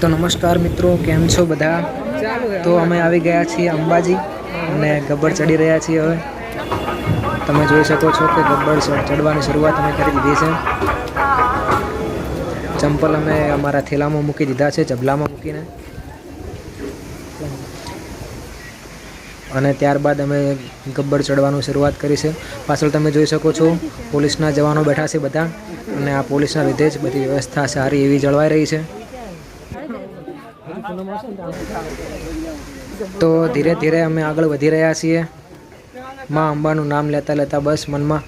तो नमस्कार मित्रों, केम छो बधा। तो अमे आवी गया छीए अंबाजी અને ગબ્બર ચડી રહ્યા છીએ। હવે તમે જોઈ શકો છો કે ગબ્બર ચડવાની શરૂઆત અમે કરી દીધી છે। ચંપલ અમે અમારા થેલામાં મૂકી દીધા છે, જબલામાં મૂકીને, અને ત્યારબાદ અમે ગબ્બર ચડવાનું શરૂઆત કરી છે। પાછળ તમે જોઈ શકો છો પોલીસના જવાનો બેઠા છે બધા, અને આ પોલીસના લીધે જ બધી વ્યવસ્થા સારી એવી જળવાઈ રહી છે। तो धीरे धीरे अमे आगळ वधी रह्या छीए। मां अंबानुं नाम लेता लेता बस मनमा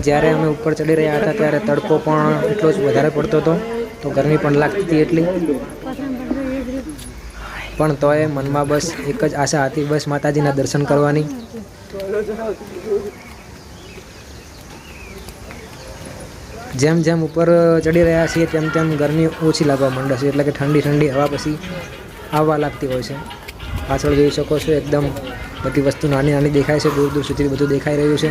ज्यारे अमे उपर चढ़ी रह्या हता त्यारे तड़को पण एटलो ज वधारे पड़तो हतो, तो गरमी पण लागती हती एटली, पण तोय मनमा बस एक ज आशा हती, बस माताजीना दर्शन करवानी। जेम जेम ऊपर चढ़ी रह्या छीए तेम तेम गरमी ओછી लागवा मांडे छे, એટલે કે ठंडी ठंडी हवा पछी आववा लागती होय छे। पाछळ जोई शको छो एकदम बधी वस्तु नानी नानी देखाय छे, दूर दूर सुधी बधुं देखाई रह्युं छे।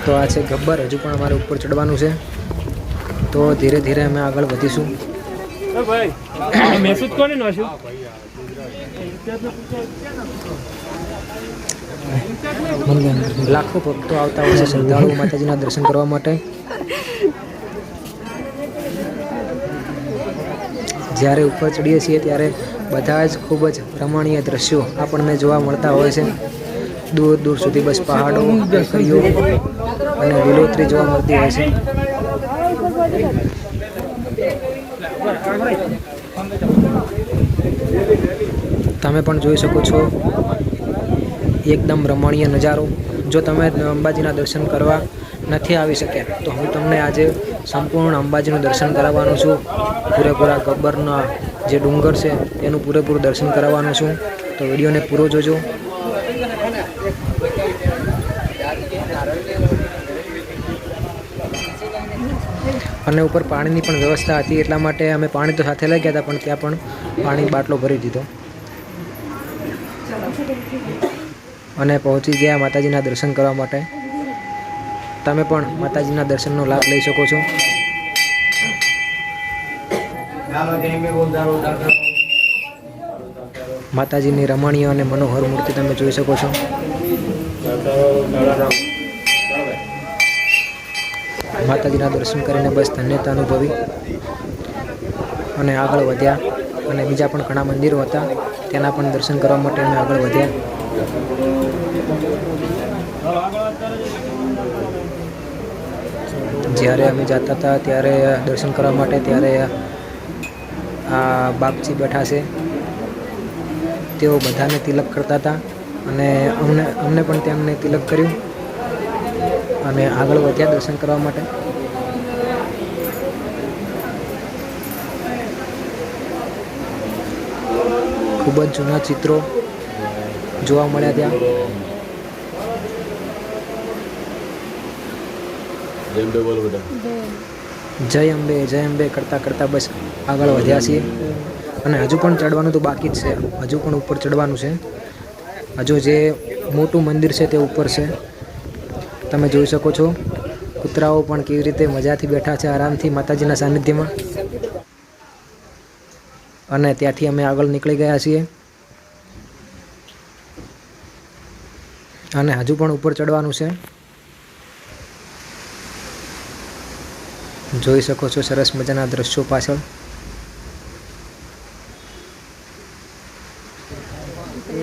तो आ छे गब्बर, हजू पण अमारे ऊपर चढ़वानुं छे। तो धीरे धीरे अमे आगळ वधीशुं। लाखों भक्तो आवता होय छे श्रद्धाळुओ माताजीना दर्शन करवा माटे। ज्यारे ऊपर चढ़ीए छीए त्यारे बधा ज खूब ज रमणीय दृश्यो आपणने जोवा मळता होय छे। दूर दूर सुधी बस पहाड़ो, टेकरीओ अने લીલોતરી જોવા મળતી હોય છે। તમે પણ જોઈ શકો છો એકદમ રમણીય નજારો। જો તમે અંબાજીના દર્શન કરવા નથી આવી શક્યા તો હું તમને આજે સંપૂર્ણ અંબાજીનું દર્શન કરાવવાનો છું। પૂરેપૂરા ગબ્બરના જે ડુંગર છે તેનું પૂરેપૂરું દર્શન કરાવવાનો છું। તો વિડીયોને પૂરો જોજો। અને ઉપર પાણીની પણ વ્યવસ્થા હતી, એટલા માટે અમે પાણી તો સાથે લઈ ગયા હતા, પણ ત્યાં પણ પાણી બાટલો ભરી દીધો અને પહોંચી ગયા માતાજીના દર્શન કરવા માટે। તમે પણ માતાજીના દર્શનનો લાભ લઈ શકો છો। માતાજીની રમણીય અને મનોહર મૂર્તિ તમે જોઈ શકો છો। માતાજીના દર્શન કરીને બસ ધન્યતા અનુભવી અને આગળ વધ્યા, અને બીજા પણ ઘણા મંદિરો હતા તેના પણ દર્શન કરવા માટે અમે આગળ વધ્યા। જ્યારે અમે જતા હતા ત્યારે દર્શન કરવા માટે, ત્યારે આ બાપજી બેઠા છે, તેઓ બધાને તિલક કરતા હતા, અને અમને પણ તેમને તિલક કર્યું અને આગળ વધ્યા દર્શન કરવા માટે। ખૂબ જ જૂના ચિત્રો જોવા મળ્યા ત્યાં। જય અંબે કરતા કરતા બસ આગળ વધ્યા છીએ, અને હજુ પણ ચડવાનું તો બાકી જ છે, હજુ પણ ઉપર ચડવાનું છે। હજુ જે મોટું મંદિર છે તે ઉપર છે, તમે જોઈ શકો છો। કૂતરાઓ પણ કેવી રીતે મજાથી બેઠા છે આરામથી માતાજીના સાનિધ્યમાં, અને ત્યાંથી અમે આગળ નીકળી ગયા છીએ, અને હજુ પણ ઉપર ચડવાનું છે। જોઈ શકો છો સરસ મજાના દ્રશ્યો પાછળ।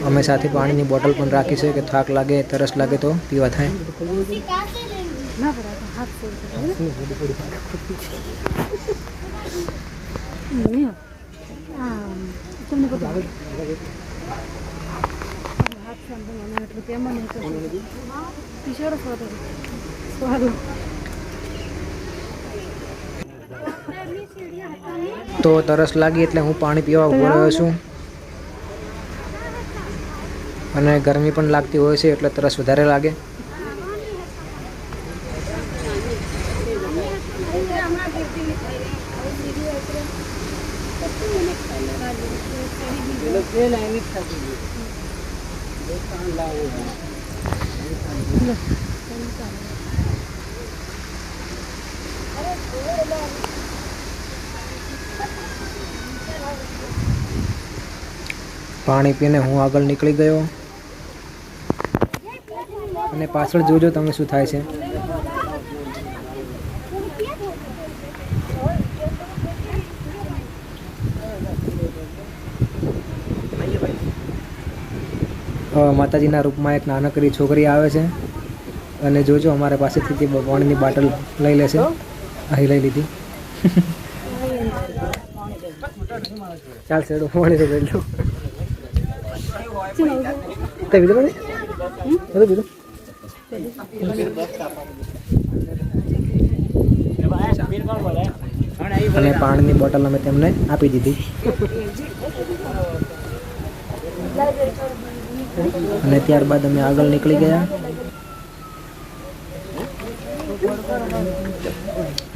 અમે સાથે પાણીની બોટલ પણ રાખી છે કે થાક લાગે, તરસ લાગે તો પીવા થાય। તો તરસ લાગી એટલે હું પાણી પીવા ઉભો રહ્યો છું, અને ગરમી પણ લાગતી હોય છે એટલે તરસ વધારે લાગે। પાણી પીને હું આગળ નીકળી ગયો અને પાછળ જોજો તમે શું થાય છે. માતાજીના રૂપમાં એક નાનકડી છોકરી આવે છે અને જોજો અમારા પાસેથી તે પાણીની બોટલ લઈ લેશે. અહીં લઈ લીધી. ચાલ સેડો પાણી તો લઈ લો. તે બીજો ને એ બીજો અને પાણીની બોટલ અમે તેમને આપી દીધી અને ત્યારબાદ અમે આગળ નીકળી ગયા.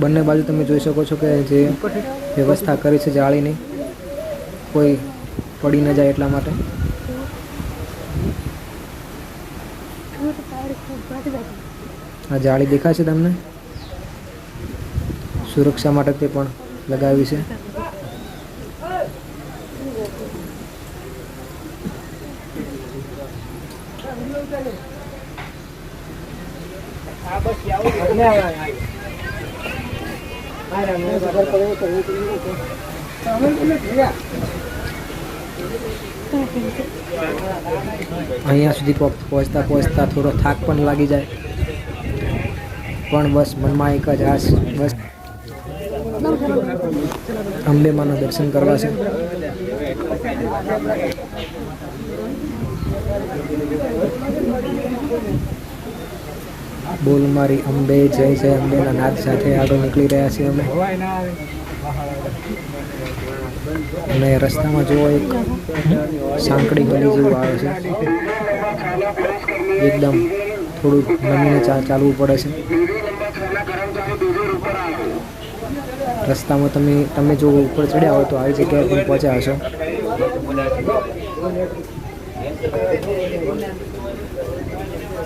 બંને બાજુ તમે જોઈ શકો છો કે જે વ્યવસ્થા કરી છે જાળીની, કોઈ પડી ન જાય એટલા માટે. આ જાળી દેખાય છે તમને, સુરક્ષા માટે તે પણ લગાવી છે. અહીંયા સુધી પહોંચતા પહોંચતા થોડો થાક પણ લાગી જાય, પણ બસ મનમાં એક જ આશ, બસ અંબે માના દર્શન કરવા છે. બોલ મારી અંબે જય જય અંબેના નાદ સાથે આગળ નીકળી રહ્યા છીએ અમે. અને રસ્તામાં જો એક સાંકડી ગલી જેવું આવે છે, એકદમ થોડું નમીને ચાલવું પડે છે. રસ્તામાં તમે જો ઉપર ચડ્યા હોય તો આવી જગ્યાએ તમે પહોંચ્યા હશો.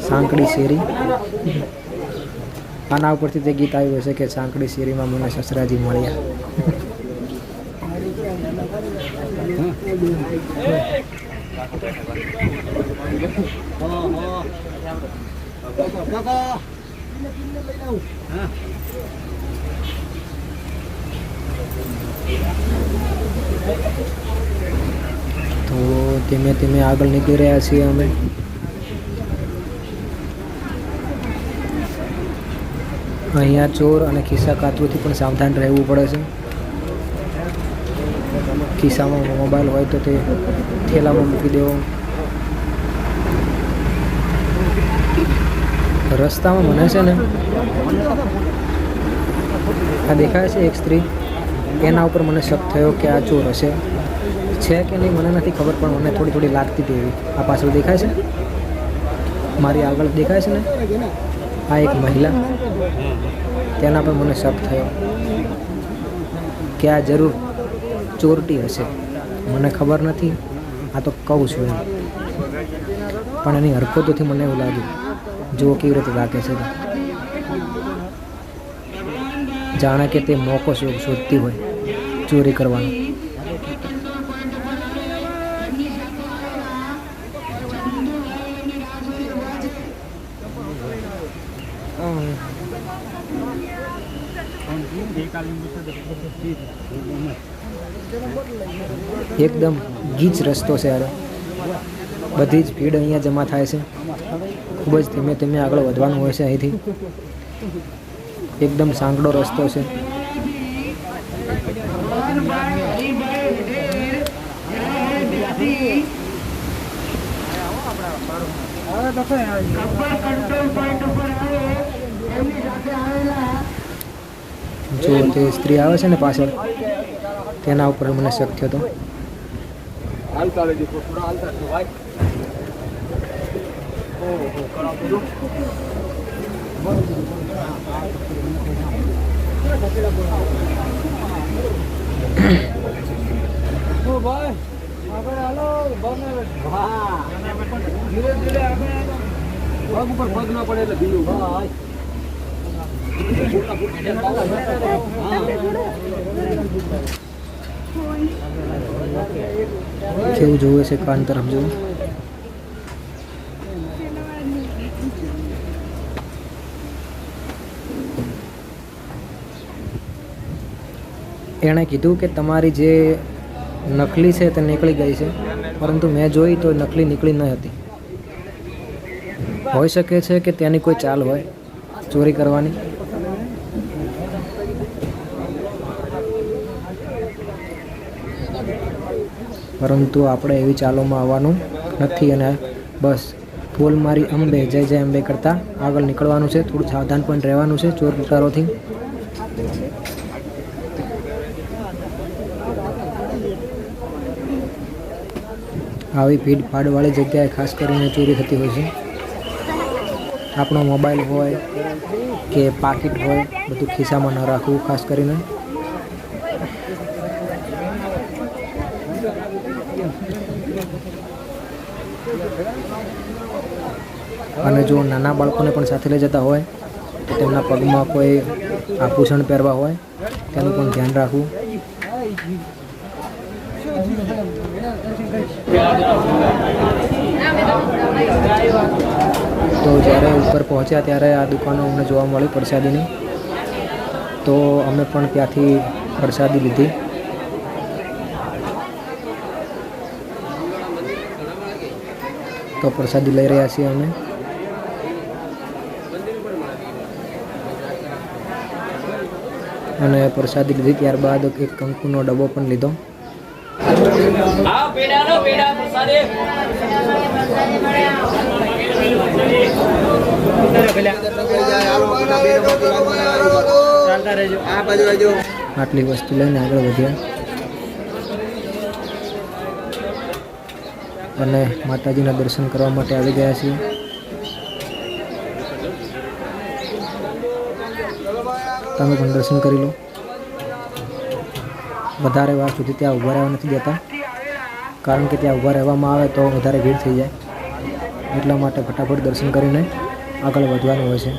સાંકડી શેરી, આના ઉપરથી તે ગીત આવ્યું હશે કે સાંકડી શેરીમાં મને સસરાજી મળ્યા. તો ધીમે ધીમે આગળ નીકળી રહ્યા છીએ અમે. અહીંયા ચોર અને ખિસ્સા કાતરોથી પણ સાવધાન રહેવું પડે છે. ખિસ્સામાં મોબાઈલ હોય તો તે થેલામાં મૂકી દેવો. રસ્તામાં મને છે ને આ દેખાય છે એક સ્ત્રી, એના ઉપર મને શક થયો કે આ ચોર હશે. છે કે નહીં મને નથી ખબર, પણ મને થોડી થોડી લાગતી હતી એવી. આ પાછળ દેખાય છે, મારી આગળ દેખાય છે ને, આ એક મહિલા, તેના પર મને શક થયો કે આ જરૂર ચોરટી હશે. મને ખબર નથી, આ તો કહું છું એમ, પણ એની હરકતોથી મને એવું લાગ્યું. જો કેવી રીતે રાખે છે, જાણે કે તે મોકો શોધતી હોય ચોરી કરવાનો. એકદમ ગીચ રસ્તો છે યાર, બધી જ ભીડ અહીંયા જમા થાય છે. ખૂબ જ ધીમે ધીમે આગળ વધવાનું હોય છે અહીંથી. એકદમ સાંકડો રસ્તો છે. જો તે સ્ત્રી આવે છે ને પાછળ, તેના ઉપર મને શક થયો હતો. કેવું જોવે છે કાન તરફ જુઓ. એણે કીધું કે તમારી જે નકલી છે તે નીકળી ગઈ છે, પરંતુ મેં જોઈ તો નકલી નીકળી ન હતી. હોઈ શકે છે કે ત્યાંની કોઈ ચાલ હોય ચોરી કરવાની. પરંતુ આપણે એવી ચાલોમાં આવવાનું નથી અને બસ ફૂલ મારી અંબે જય જય અંબે કરતાં આગળ નીકળવાનું છે. થોડું સાવધાન પણ રહેવાનું છે ચોર લૂંટારોથી. આવી ભીડ ભાડવાળી જગ્યાએ ખાસ કરીને ચોરી થતી હોય છે. આપણો મોબાઈલ હોય કે પાકીટ હોય બધું ખિસ્સામાં ન રાખવું ખાસ કરીને. અને જો નાના બાળકોને પણ સાથે લઈ જતા હોય તો તેમના પગમાં કોઈ આભૂષણ પહેરવા હોય તેનું પણ ધ્યાન રાખવું. તો જ્યારે ઉપર પહોંચ્યા ત્યારે આ દુકાનો અમને જોવા મળી પ્રસાદીની, તો અમે પણ ત્યાંથી પ્રસાદી લીધી. તો પ્રસાદી લઈ રહ્યા છીએ અમે. અને પ્રસાદી લીધી ત્યારબાદ એક કંકુનો ડબ્બો પણ લીધો. આટલી વસ્તુ લઈને આગળ વધ્યા અને માતાજીના દર્શન કરવા માટે આવી ગયા છીએ. તમે પણ દર્શન કરી લો. વધારે વાર સુધી ત્યાં ઊભા રહેવા નથી દેતા, કારણ કે ત્યાં ઊભા રહેવામાં આવે તો વધારે ભીડ થઈ જાય. એટલા માટે ફટાફટ દર્શન કરીને આગળ વધવાનું હોય છે.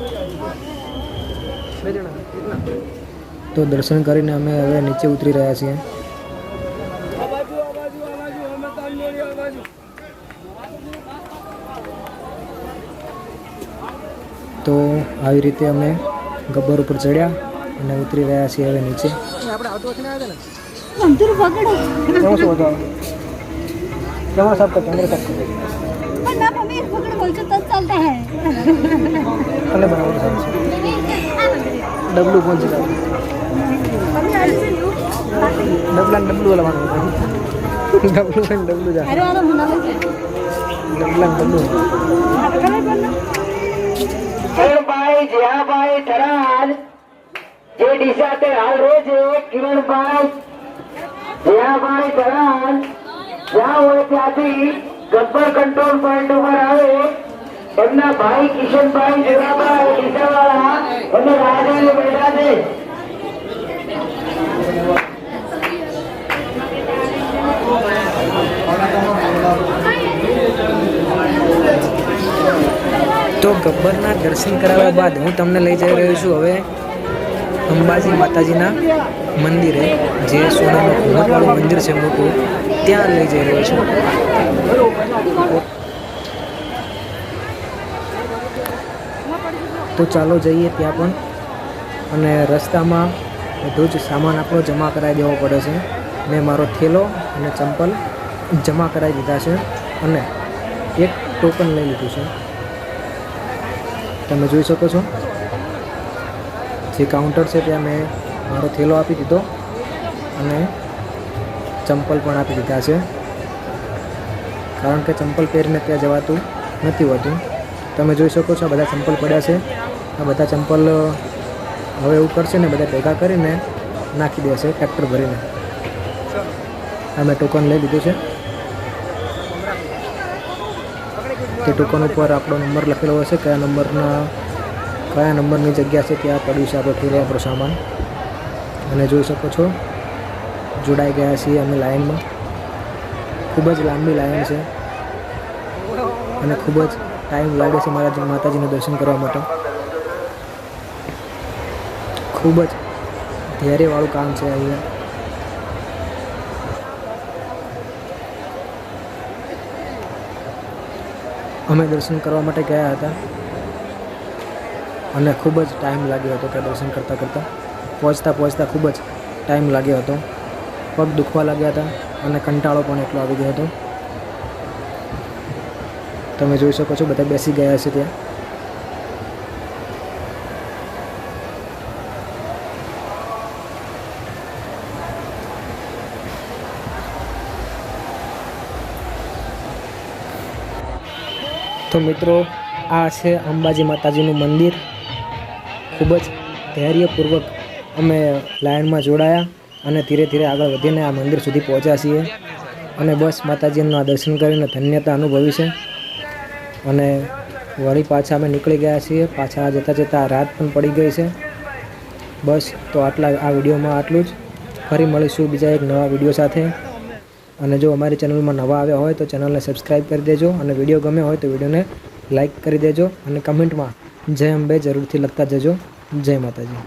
તો દર્શન કરીને અમે હવે નીચે ઉતરી રહ્યા છીએ. તો આવી રીતે અમે ગબ્બર ઉપર ચડ્યા અને ઉતરી રહ્યા છીએ હવે નીચે. ડબલું પહોંચી જાવ. ડબલું લવાનું ડબલું જા ડબલું કિરણભાઈ જયાભાઈ થરાદ જે ડીસાતે હાલ રહે છે. કિરણભાઈ જયાભાઈ થરાદ જ્યાં હોય ત્યાંથી ગબ્બર કંટ્રોલ પોઈન્ટ ઉપર આવે. એમના ભાઈ કિશનભાઈ જયાભાઈ ડીસાવાળા અને રાજે બેઠા છે. તો ગબ્બરના દર્શન કરાવ્યા બાદ હું તમને લઈ જઈ રહ્યો છું હવે અંબાજી માતાજીના મંદિરે, જે સોનાનું ઘુમટવાળું મંદિર છે મોટું, ત્યાં લઈ જઈ રહ્યો છું. તો ચાલો જઈએ ત્યાં પણ. અને રસ્તામાં બધું જ સામાન આપણો જમા કરાવી દેવો પડે છે. મેં મારો થેલો અને ચંપલ જમા કરાવી દીધા છે અને એક ટોકન લઈ લીધું છે. તમે જોઈ શકો છો જે કાઉન્ટર છે ત્યાં મેં મારો થેલો આપી દીધો અને ચંપલ પણ આપી દીધા છે, કારણ કે ચંપલ પહેરીને ત્યાં જવાતું નથી હોતું. તમે જોઈ શકો છો બધા ચંપલ પડ્યા છે. આ બધા ચંપલ હવે એવું કરશે ને બધા ભેગા કરીને નાખી દેશે ટ્રેક્ટર ભરીને. આ મેં ટોકન લઈ લીધું છે. તે ટોકન ઉપર આપણો નંબર લખેલો હશે, કયા નંબરની જગ્યા છે ત્યાં પડ્યું છે આપણો થેલો, આપણો સામાન. અને જોઈ શકો છો જોડાઈ ગયા છીએ અમે લાઈનમાં. ખૂબ જ લાંબી લાઈન છે અને ખૂબ જ ટાઈમ લાગે છે મારા માતાજીનું દર્શન કરવા માટે. ખૂબ જ ધૈર્યવાળું કામ છે અહીંયા. અમે દર્શન કરવા માટે ગયા હતા અને ખૂબ જ ટાઈમ લાગ્યો હતો કે દર્શન કરતાં કરતાં પહોંચતા ખૂબ જ ટાઈમ લાગ્યો હતો. પગ દુખવા લાગ્યા હતા અને કંટાળો પણ એટલો આવી ગયો હતો. તમે જોઈ શકો છો બધા બેસી ગયા છે ત્યાં. તો મિત્રો આ છે અંબાજી માતાજીનું મંદિર. ખૂબ જ ધૈર્યપૂર્વક અમે લાઇનમાં જોડાયા અને ધીરે ધીરે આગળ વધીને આ મંદિર સુધી પહોંચ્યા છીએ અને બસ માતાજીના દર્શન કરીને ધન્યતા અનુભવી છે અને વળી પાછા અમે નીકળી ગયા છીએ. પાછા જતાં રાત પણ પડી ગઈ છે. બસ તો આ વિડીયોમાં આટલું જ. ફરી મળીશું બીજા એક નવા વિડીયો સાથે. અને જો અમારી ચેનલમાં નવા આવ્યા હોય તો ચેનલને સબસ્ક્રાઈબ કરી દેજો અને વિડીયો ગમ્યો હોય તો વિડીયોને લાઈક કરી દેજો અને કમેન્ટમાં જય અંબે જરૂરથી લખતા જજો. જય માતાજી.